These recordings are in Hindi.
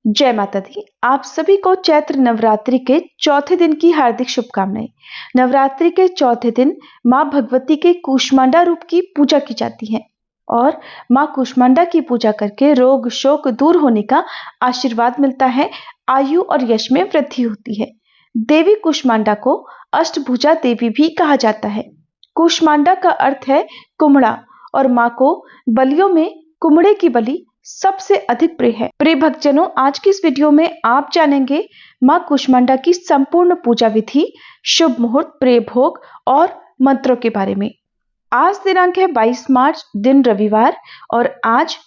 जय माता दी। आप सभी को चैत्र नवरात्रि के चौथे दिन की हार्दिक शुभकामनाएं। नवरात्रि के चौथे दिन मां भगवती के कूष्मांडा रूप की पूजा की जाती है और मां कूष्मांडा की पूजा करके रोग शोक दूर होने का आशीर्वाद मिलता है, आयु और यश में वृद्धि होती है। देवी कूष्मांडा को अष्टभुजा देवी भी कहा जाता है। कूष्मांडा का अर्थ है कुम्हड़ा और मां को बलियों में कुम्हड़े की बलि सबसे अधिक प्रिय है। प्रिय भक्तजनों, आज की इस वीडियो में आप जानेंगे मां कूष्मांडा की संपूर्ण पूजा विधि, शुभ मुहूर्त, प्रिय भोग और मंत्रों के बारे में। आज दिनांक है 22 मार्च, दिन रविवार, और आज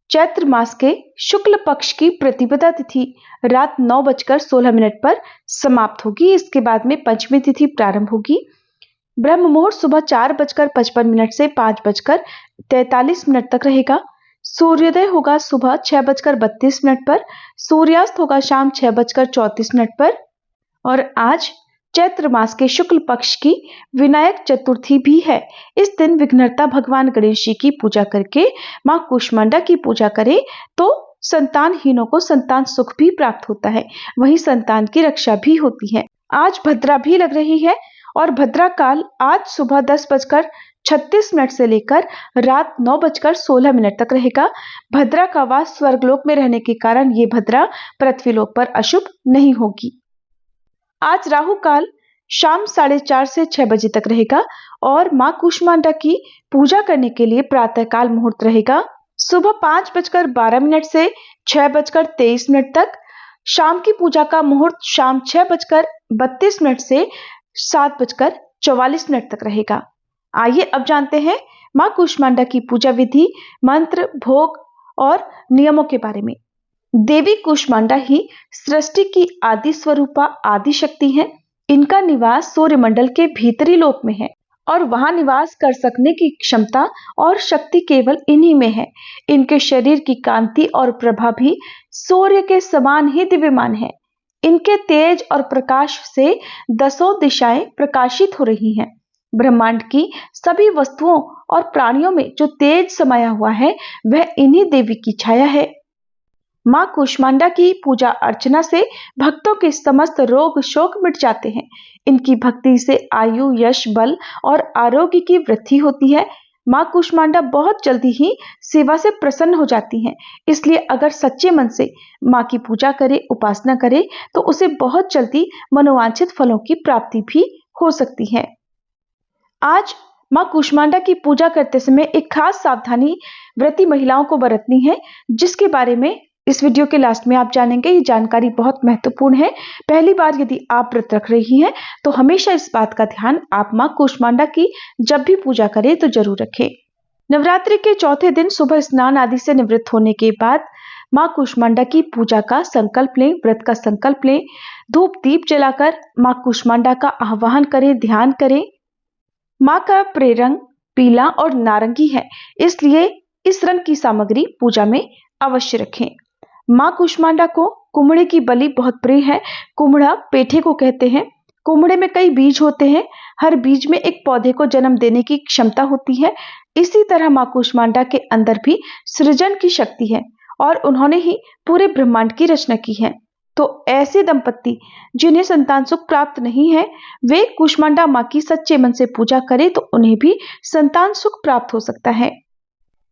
चैत्र मास के शुक्ल पक्ष की प्रतिपदा तिथि रात 9:16 पर समाप्त होगी। इसके बाद में पंचमी तिथि प्रारंभ होगी। ब्रह्म मुहूर्त सुबह 4:55 से 5:43 तक रहेगा। सूर्योदय होगा सुबह 6:32 पर, सूर्यास्त होगा शाम 6:34 पर। और आज चैत्र मास के शुक्ल पक्ष की विनायक चतुर्थी भी है। इस दिन विघ्नहर्ता भगवान गणेश जी की पूजा करके मां कूष्मांडा की पूजा करें तो संतानहीनों को संतान सुख भी प्राप्त होता है, वहीं संतान की रक्षा भी होती है। आज भद्रा भी लग रही है और भद्रा काल आज सुबह 10:36 से लेकर रात 9:16 तक रहेगा। भद्रा का वास स्वर्गलोक में रहने के कारण ये भद्रा पृथ्वीलोक पर अशुभ नहीं होगी। आज राहु काल शाम 4:30 से 6 बजे तक रहेगा और मां कूष्मांडा की पूजा करने के लिए प्रातः काल मुहूर्त रहेगा सुबह 5:12 से 6:23 तक। शाम की पूजा का मुहूर्त शाम 6:32 से 7:44 तक रहेगा। आइए अब जानते हैं मां कूष्मांडा की पूजा विधि, मंत्र, भोग और नियमों के बारे में। देवी कूष्मांडा ही सृष्टि की आदि स्वरूपा आदि शक्ति है। इनका निवास सूर्यमंडल के भीतरी लोक में है और वहां निवास कर सकने की क्षमता और शक्ति केवल इन्हीं में है। इनके शरीर की कांति और प्रभा भी सूर्य के समान ही दिव्यमान है। इनके तेज और प्रकाश से 10 दिशाएं प्रकाशित हो रही हैं। ब्रह्मांड की सभी वस्तुओं और प्राणियों में जो तेज समाया हुआ है वह इन्हीं देवी की छाया है। मां कूष्मांडा की पूजा अर्चना से भक्तों के समस्त रोग शोक मिट जाते हैं। इनकी भक्ति से आयु, यश, बल और आरोग्य की वृद्धि होती है। मां कूष्मांडा बहुत जल्दी ही सेवा से प्रसन्न हो जाती हैं, इसलिए अगर सच्चे मन से मां की पूजा करे, उपासना करे तो उसे बहुत जल्दी मनोवांछित फलों की प्राप्ति भी हो सकती है। आज मां कूष्मांडा की पूजा करते समय एक खास सावधानी व्रती महिलाओं को बरतनी है, जिसके बारे में इस वीडियो के लास्ट में आप जानेंगे। ये जानकारी बहुत महत्वपूर्ण है। पहली बार यदि आप व्रत रख रही हैं तो हमेशा इस बात का ध्यान आप मां कूष्मांडा की जब भी पूजा करें तो जरूर रखें। नवरात्रि के चौथे दिन सुबह स्नान आदि से निवृत्त होने के बाद मां कूष्मांडा की पूजा का संकल्प लें, व्रत का संकल्प लें। धूप दीप जलाकर मां कूष्मांडा का आह्वान करें, ध्यान करें। मां का प्रिय रंग पीला और नारंगी है, इसलिए इस रंग की सामग्री पूजा में अवश्य रखें। मां कूष्मांडा को कुम्हड़े की बलि बहुत प्रिय है। कुम्हड़ा पेठे को कहते हैं। कुम्हड़े में कई बीज होते हैं। हर बीज में एक पौधे को जन्म देने की क्षमता होती है। इसी तरह मां कूष्मांडा के अंदर भी सृजन की शक्ति है और उन्होंने ही पूरे ब्रह्मांड की रचना की है। तो ऐसे दंपत्ति जिन्हें संतान सुख प्राप्त नहीं है, वे कूष्मांडा मां की सच्चे मन से पूजा करें तो उन्हें भी संतान सुख प्राप्त हो सकता है।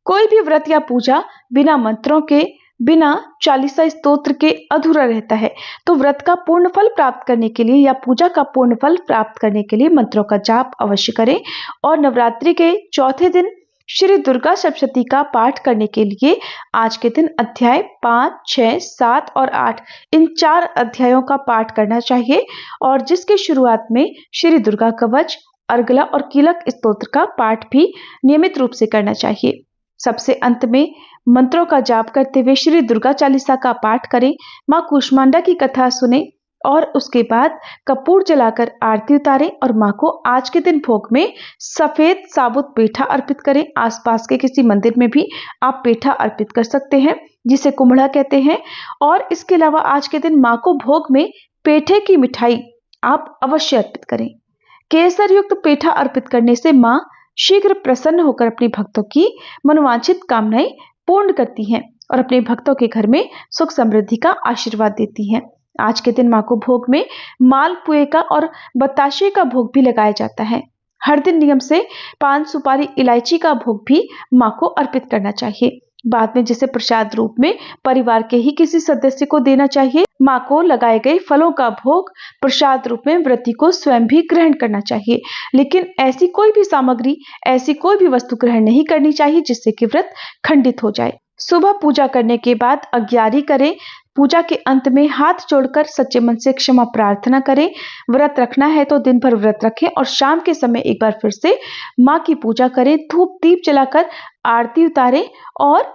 कोई भी व्रत या पूजा बिना मंत्रों के, बिना चालीसा स्तोत्र के अधूरा रहता है। तो व्रत का पूर्ण फल प्राप्त करने के लिए या पूजा का पूर्ण फल प्राप्त करने के लिए मंत्रों का जाप अवश्य करें। और नवरात्रि के चौथे दिन श्री दुर्गा सप्तशती का पाठ करने के लिए आज के दिन अध्याय 5, 6, 7 और 8 इन 4 अध्यायों का पाठ करना चाहिए और जिसके शुरुआत में श्री दुर्गा कवच, अर्गला और कीलक स्तोत्र का पाठ भी नियमित रूप से करना चाहिए। सबसे अंत में मंत्रों का जाप करते हुए श्री दुर्गा चालीसा का पाठ करें, मां कूष्मांडा की कथा सुने और उसके बाद कपूर जलाकर आरती उतारें और मां को आज के दिन भोग में सफेद साबुत पेठा अर्पित करें। आसपास के किसी मंदिर में भी आप पेठा अर्पित कर सकते हैं, जिसे कुम्हड़ा कहते हैं। और इसके अलावा आज के दिन मां को भोग में पेठे की मिठाई आप अवश्य अर्पित करें। केसर युक्त पेठा अर्पित करने से मां शीघ्र प्रसन्न होकर अपने भक्तों की मनोवांछित कामनाएं पूर्ण करती हैं। और अपने भक्तों के घर में सुख समृद्धि का आशीर्वाद देती हैं। आज के दिन माँ को भोग में मालपुए का और बताशे का भोग भी लगाया जाता है। हर दिन नियम से पान, सुपारी, इलायची का भोग भी माँ को अर्पित करना चाहिए। बाद में जिसे प्रसाद रूप में परिवार के ही किसी सदस्य को देना चाहिए। माँ को लगाए गए फलों का भोग प्रसाद रूप में व्रती को स्वयं भी ग्रहण करना चाहिए, लेकिन ऐसी कोई भी सामग्री, ऐसी कोई भी वस्तु ग्रहण नहीं करनी चाहिए जिससे कि व्रत खंडित हो जाए। सुबह पूजा करने के बाद अग्यारी करें। पूजा के अंत में हाथ जोड़कर सच्चे मन से क्षमा प्रार्थना करें। व्रत रखना है तो दिन भर व्रत रखें और शाम के समय एक बार फिर से माँ की पूजा करें। धूप दीप जलाकर आरती उतारें और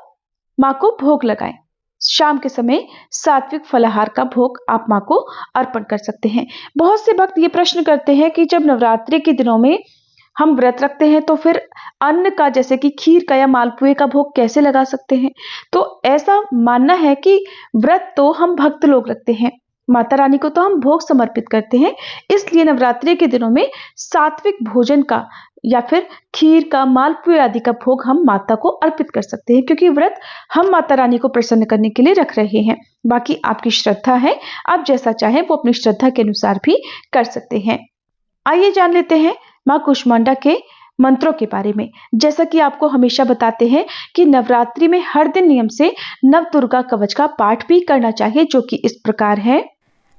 माँ को भोग लगाएं। शाम के समय सात्विक फलाहार का भोग आप माँ को अर्पण कर सकते हैं। बहुत से भक्त ये प्रश्न करते हैं कि जब नवरात्रि के दिनों में हम व्रत रखते हैं तो फिर अन्न का, जैसे कि खीर का या मालपुए का भोग कैसे लगा सकते हैं। तो ऐसा मानना है कि व्रत तो हम भक्त लोग रखते हैं, माता रानी को तो हम भोग समर्पित करते हैं, इसलिए नवरात्रि के दिनों में सात्विक भोजन का या फिर खीर का, मालपुए आदि का भोग हम माता को अर्पित कर सकते हैं, क्योंकि व्रत हम माता रानी को प्रसन्न करने के लिए रख रहे हैं। बाकी आपकी श्रद्धा है, आप जैसा चाहें वो अपनी श्रद्धा के अनुसार भी कर सकते हैं। आइए जान लेते हैं माँ कूष्मांडा के मंत्रों के बारे में। जैसा कि आपको हमेशा बताते हैं कि नवरात्रि में हर दिन नियम से नव दुर्गा कवच का पाठ भी करना चाहिए, जो कि इस प्रकार है।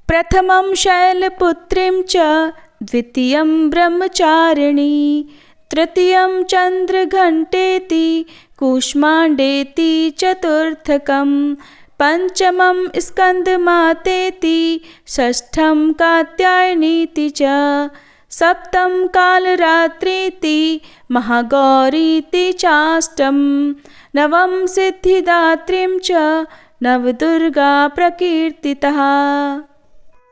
प्रथमं शैलपुत्रीं च द्वितीयं ब्रह्मचारिणी तृतीयं चंद्रघंटेति कूष्मांडेति चतुर्थकं पंचमं स्कंदमातेति षष्ठं कात्यायनीति च सप्तम कालरात्रीति महागौरीति चाष्टम नवम सिद्धिदात्रीं च नवदुर्गा प्रकीर्तितः।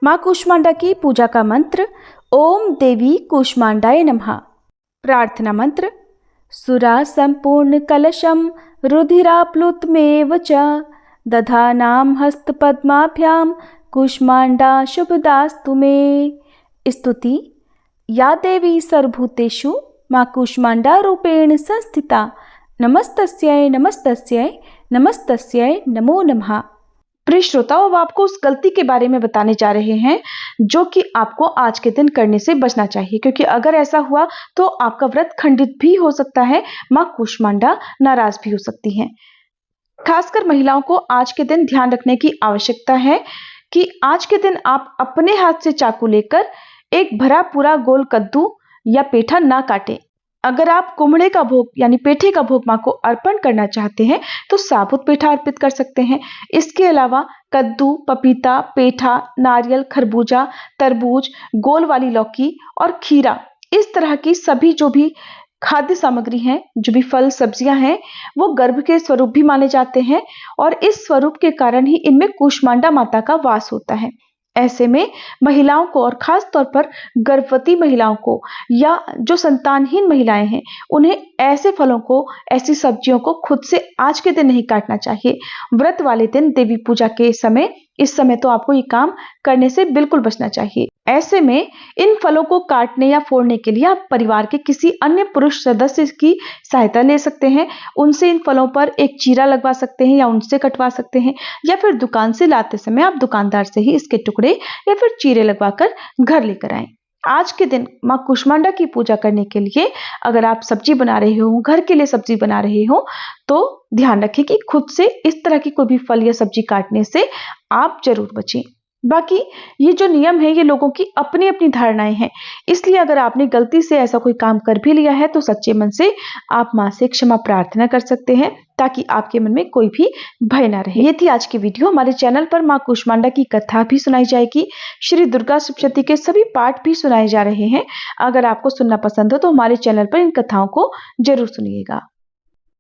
माँ कूष्मांडा की पूजा का मंत्र ओम देवी कूष्मांडाय नमः। प्रार्थना मंत्र सुरा संपूर्ण कलशम रुधिराप्लुतमेव च दधानाम हस्तपद्माभ्याम कूष्मांडा शुभदास्तु मे। स्तुति या देवी सर्वभूतेषु माँ कूष्मांडा रूपेण संस्थिता नमस्तस्यै नमस्तस्यै नमस्तस्यै नमो नमः। प्रिय श्रोताओं, अब आपको उस गलती के बारे में बताने जा रहे हैं जो कि आपको आज के दिन करने से बचना चाहिए, क्योंकि अगर ऐसा हुआ तो आपका व्रत खंडित भी हो सकता है, माँ कूष्मांडा नाराज भी हो सकती हैं। खासकर महिलाओं को आज के दिन ध्यान रखने की आवश्यकता है कि आज के दिन आप अपने हाथ से चाकू लेकर एक भरा पूरा गोल कद्दू या पेठा ना काटें। अगर आप कुम्हड़े का भोग यानी पेठे का भोग माँ को अर्पण करना चाहते हैं तो साबुत पेठा अर्पित कर सकते हैं। इसके अलावा कद्दू, पपीता, पेठा, नारियल, खरबूजा, तरबूज, गोल वाली लौकी और खीरा, इस तरह की सभी जो भी खाद्य सामग्री हैं, जो भी फल सब्जियां हैं, वो गर्भ के स्वरूप भी माने जाते हैं और इस स्वरूप के कारण ही इनमें कूष्मांडा माता का वास होता है। ऐसे में महिलाओं को और खास तौर पर गर्भवती महिलाओं को या जो संतानहीन महिलाएं हैं, उन्हें ऐसे फलों को, ऐसी सब्जियों को खुद से आज के दिन नहीं काटना चाहिए। व्रत वाले दिन देवी पूजा के समय, इस समय तो आपको ये काम करने से बिल्कुल बचना चाहिए। ऐसे में इन फलों को काटने या फोड़ने के लिए आप परिवार के किसी अन्य पुरुष सदस्य की सहायता ले सकते हैं। उनसे इन फलों पर एक चीरा लगवा सकते हैं या उनसे कटवा सकते हैं, या फिर दुकान से लाते समय आप दुकानदार से ही इसके टुकड़े या फिर चीरे लगवाकर घर लेकर आएं। आज के दिन माँ कूष्मांडा की पूजा करने के लिए अगर आप सब्जी बना रहे हो, घर के लिए सब्जी बना रहे हो, तो ध्यान रखें कि खुद से इस तरह की कोई भी फल या सब्जी काटने से आप जरूर बचें। बाकी ये जो नियम है ये लोगों की अपनी अपनी धारणाएं हैं, इसलिए अगर आपने गलती से ऐसा कोई काम कर भी लिया है तो सच्चे मन से आप माँ से क्षमा प्रार्थना कर सकते हैं, ताकि आपके मन में कोई भी भय ना रहे। ये थी आज की वीडियो। हमारे चैनल पर माँ कूष्मांडा की कथा भी सुनाई जाएगी, श्री दुर्गा सप्तशती के सभी पाठ भी सुनाए जा रहे हैं। अगर आपको सुनना पसंद हो तो हमारे चैनल पर इन कथाओं को जरूर सुनिएगा।